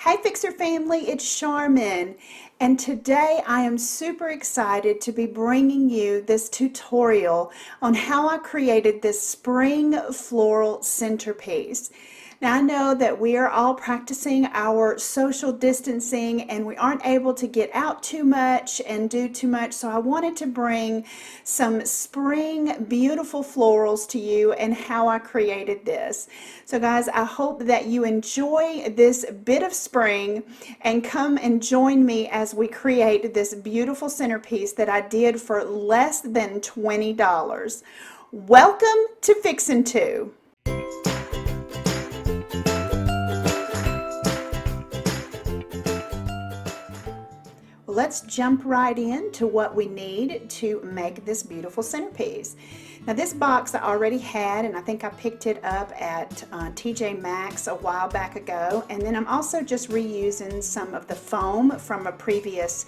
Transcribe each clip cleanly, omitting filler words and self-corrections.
Hey Fixer family, it's Charmin, and today I am super excited to be bringing you this tutorial on how I created this spring floral centerpiece. Now I know that we are all practicing our social distancing and we aren't able to get out too much and do too much, so I wanted to bring some spring beautiful florals to you and how I created this. So guys, I hope that you enjoy this bit of spring and come and join me as we create this beautiful centerpiece that I did for less than $20. Welcome to Fixin' 2. Let's jump right into what we need to make this beautiful centerpiece. Now this box I already had, and I think I picked it up at TJ Maxx a while back ago, and then I'm also just reusing some of the foam from a previous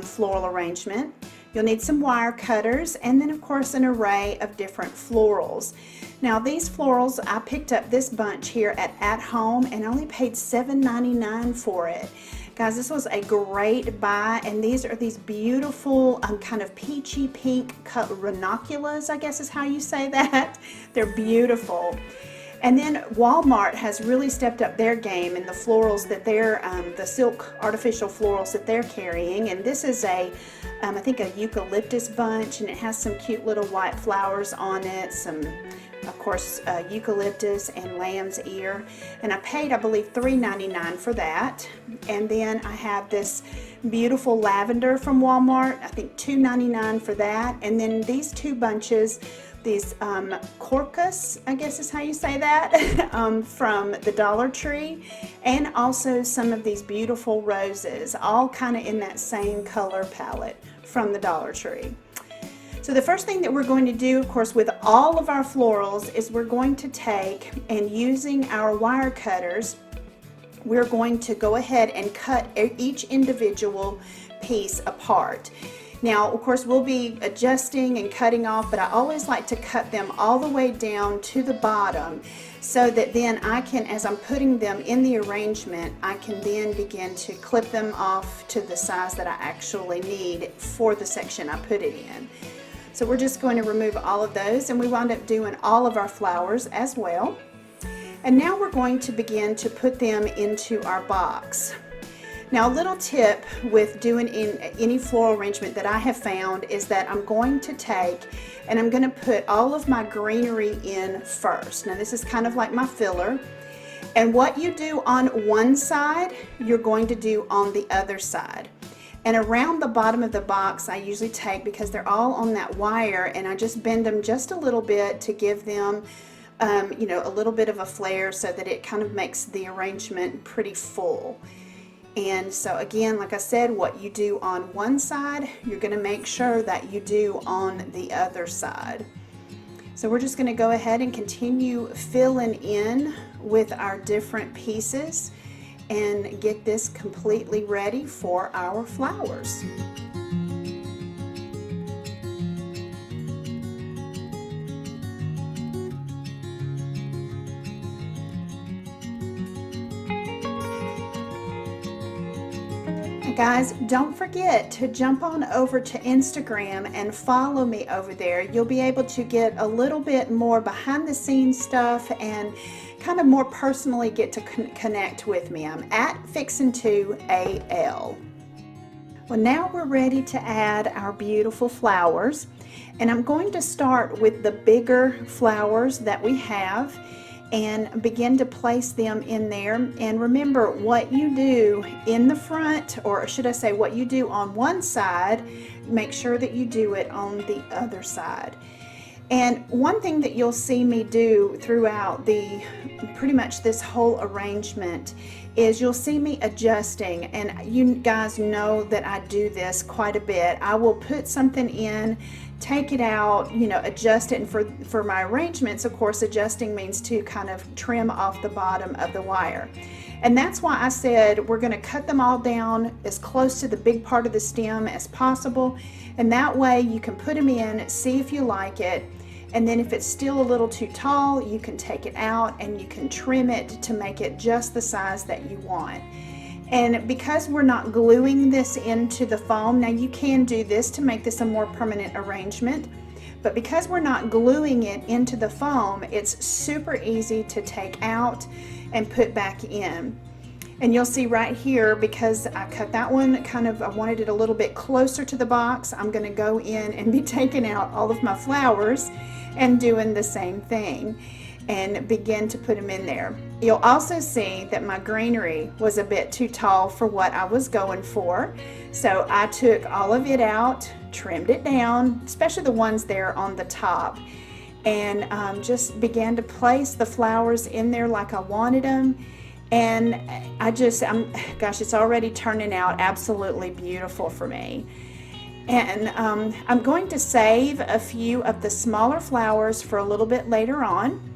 floral arrangement. You'll need some wire cutters and then of course an array of different florals. Now these florals, I picked up this bunch here at home and I only paid $7.99 for it. Guys, this was a great buy, and these are these beautiful kind of peachy pink ranunculus, I guess is how you say that. They're beautiful. And then Walmart has really stepped up their game in the florals that they're, the silk artificial florals that they're carrying. And this is I think a eucalyptus bunch, and it has some cute little white flowers on it, some of course eucalyptus and lamb's ear, and I paid I believe $3.99 for that. And then I have this beautiful lavender from Walmart, I think $2.99 for that. And then these two bunches, these crocus, I guess is how you say that, from the Dollar Tree, and also some of these beautiful roses, all kind of in that same color palette from the Dollar Tree. So the first thing that we're going to do, of course, with all of our florals is we're going to take, and using our wire cutters, we're going to go ahead and cut each individual piece apart. Now, of course, we'll be adjusting and cutting off, but I always like to cut them all the way down to the bottom so that then I can, as I'm putting them in the arrangement, I can then begin to clip them off to the size that I actually need for the section I put it in. So we're just going to remove all of those, and we wound up doing all of our flowers as well. And now we're going to begin to put them into our box. Now a little tip with doing in any floral arrangement that I have found is that I'm going to take and I'm going to put all of my greenery in first. Now this is kind of like my filler, and what you do on one side you're going to do on the other side. And around the bottom of the box I usually take, because they're all on that wire, and I just bend them just a little bit to give them you know, a little bit of a flare so that it kind of makes the arrangement pretty full. And so again, like I said, what you do on one side, you're going to make sure that you do on the other side. So we're just going to go ahead and continue filling in with our different pieces and get this completely ready for our flowers. Guys, don't forget to jump on over to Instagram and follow me over there. You'll be able to get a little bit more behind the scenes stuff and kind of more personally get to connect with me. I'm at Fixin2AL. Well, now we're ready to add our beautiful flowers, and I'm going to start with the bigger flowers that we have and begin to place them in there. And remember, what you do in the front, or should I say what you do on one side, make sure that you do it on the other side. And one thing that you'll see me do throughout pretty much this whole arrangement is you'll see me adjusting, and you guys know that I do this quite a bit. I will put something in, take it out, you know, adjust it, and for my arrangements, of course, adjusting means to kind of trim off the bottom of the wire. And that's why I said we're going to cut them all down as close to the big part of the stem as possible, and that way you can put them in, see if you like it, And then if it's still a little too tall, you can take it out and you can trim it to make it just the size that you want. And because we're not gluing this into the foam, now you can do this to make this a more permanent arrangement, but because we're not gluing it into the foam, it's super easy to take out and put back in. And you'll see right here, because I cut that one I wanted it a little bit closer to the box, I'm going to go in and be taking out all of my flowers and doing the same thing and begin to put them in there. You'll also see that my greenery was a bit too tall for what I was going for. So I took all of it out, trimmed it down, especially the ones there on the top, and just began to place the flowers in there like I wanted them. And gosh, it's already turning out absolutely beautiful for me. And I'm going to save a few of the smaller flowers for a little bit later on.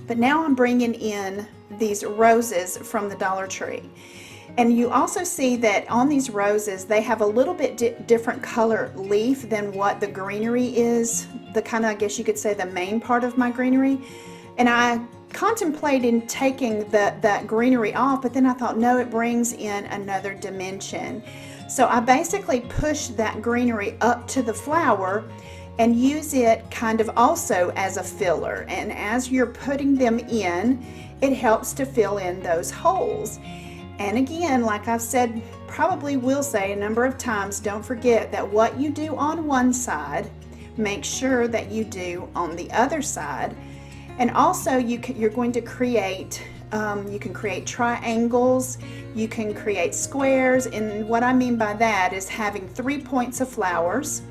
But now I'm bringing in these roses from the Dollar Tree. And you also see that on these roses, they have a little bit different color leaf than what the greenery is, the kind of, I guess you could say, the main part of my greenery. And I contemplated taking that greenery off, but then I thought, no, it brings in another dimension. So I basically pushed that greenery up to the flower and use it kind of also as a filler. And as you're putting them in, it helps to fill in those holes. And again, like I've said, probably will say a number of times, don't forget that what you do on one side, make sure that you do on the other side. And also you're going to create, you can create triangles, you can create squares. And what I mean by that is having 3 points of flowers,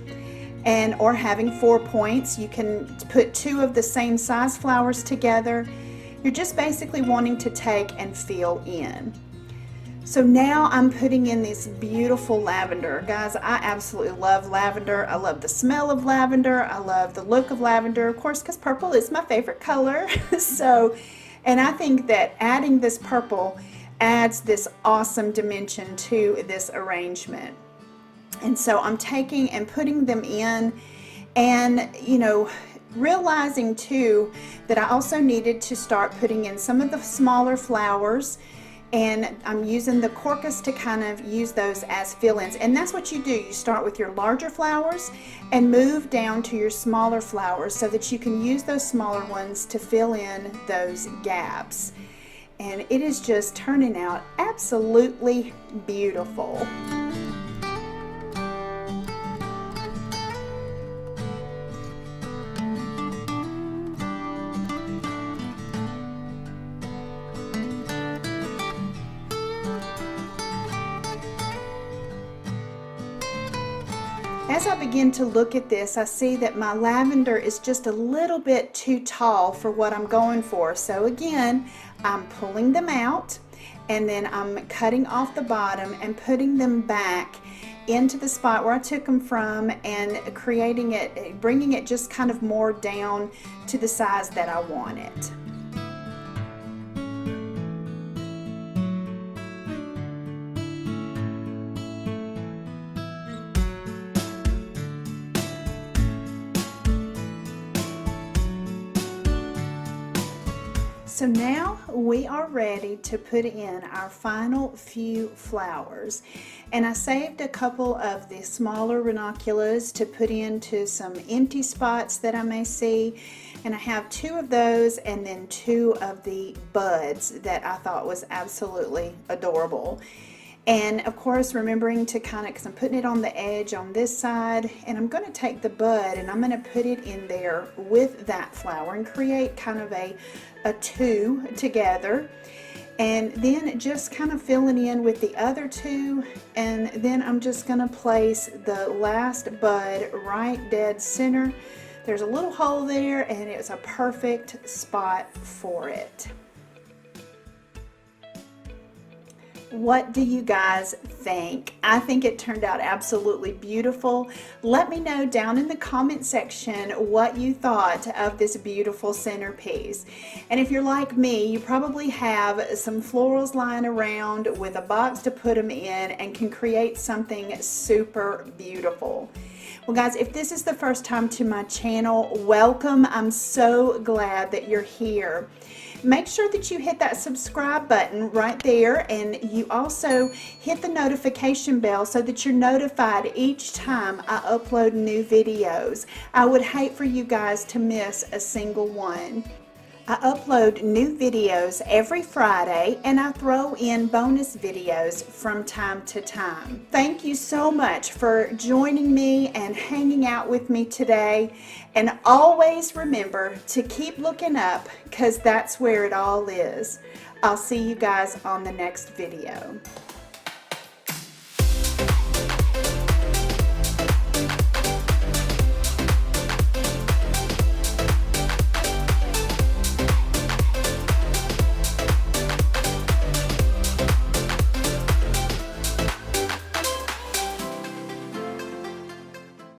or having 4 points. You can put 2 of the same size flowers together. You're just basically wanting to take and fill in. So now I'm putting in this beautiful lavender. Guys, I absolutely love lavender. I love the smell of lavender. I love the look of lavender, of course, because purple is my favorite color. And I think that adding this purple adds this awesome dimension to this arrangement. And so I'm taking and putting them in, and realizing too that I also needed to start putting in some of the smaller flowers, and I'm using the crocus to kind of use those as fill-ins. And that's what you do. You start with your larger flowers and move down to your smaller flowers so that you can use those smaller ones to fill in those gaps. And it is just turning out absolutely beautiful. As I begin to look at this, I see that my lavender is just a little bit too tall for what I'm going for. So again, I'm pulling them out, and then I'm cutting off the bottom and putting them back into the spot where I took them from, and creating it, bringing it just kind of more down to the size that I want it. So now we are ready to put in our final few flowers. And I saved a couple of the smaller ranunculus to put into some empty spots that I may see. And I have 2 of those, and then 2 of the buds that I thought was absolutely adorable. And of course, remembering to because I'm putting it on the edge on this side, and I'm going to take the bud and I'm going to put it in there with that flower and create kind of a 2 together. And then just kind of filling in with the other 2, and then I'm just going to place the last bud right dead center. There's a little hole there, and it's a perfect spot for it. What do you guys think? I think it turned out absolutely beautiful. Let me know down in the comment section what you thought of this beautiful centerpiece. And if you're like me, you probably have some florals lying around with a box to put them in and can create something super beautiful. Well guys, if this is the first time to my channel, welcome. I'm so glad that you're here. Make sure that you hit that subscribe button right there, and you also hit the notification bell so that you're notified each time I upload new videos. I would hate for you guys to miss a single one. I upload new videos every Friday, and I throw in bonus videos from time to time. Thank you so much for joining me and hanging out with me today. And always remember to keep looking up, because that's where it all is. I'll see you guys on the next video.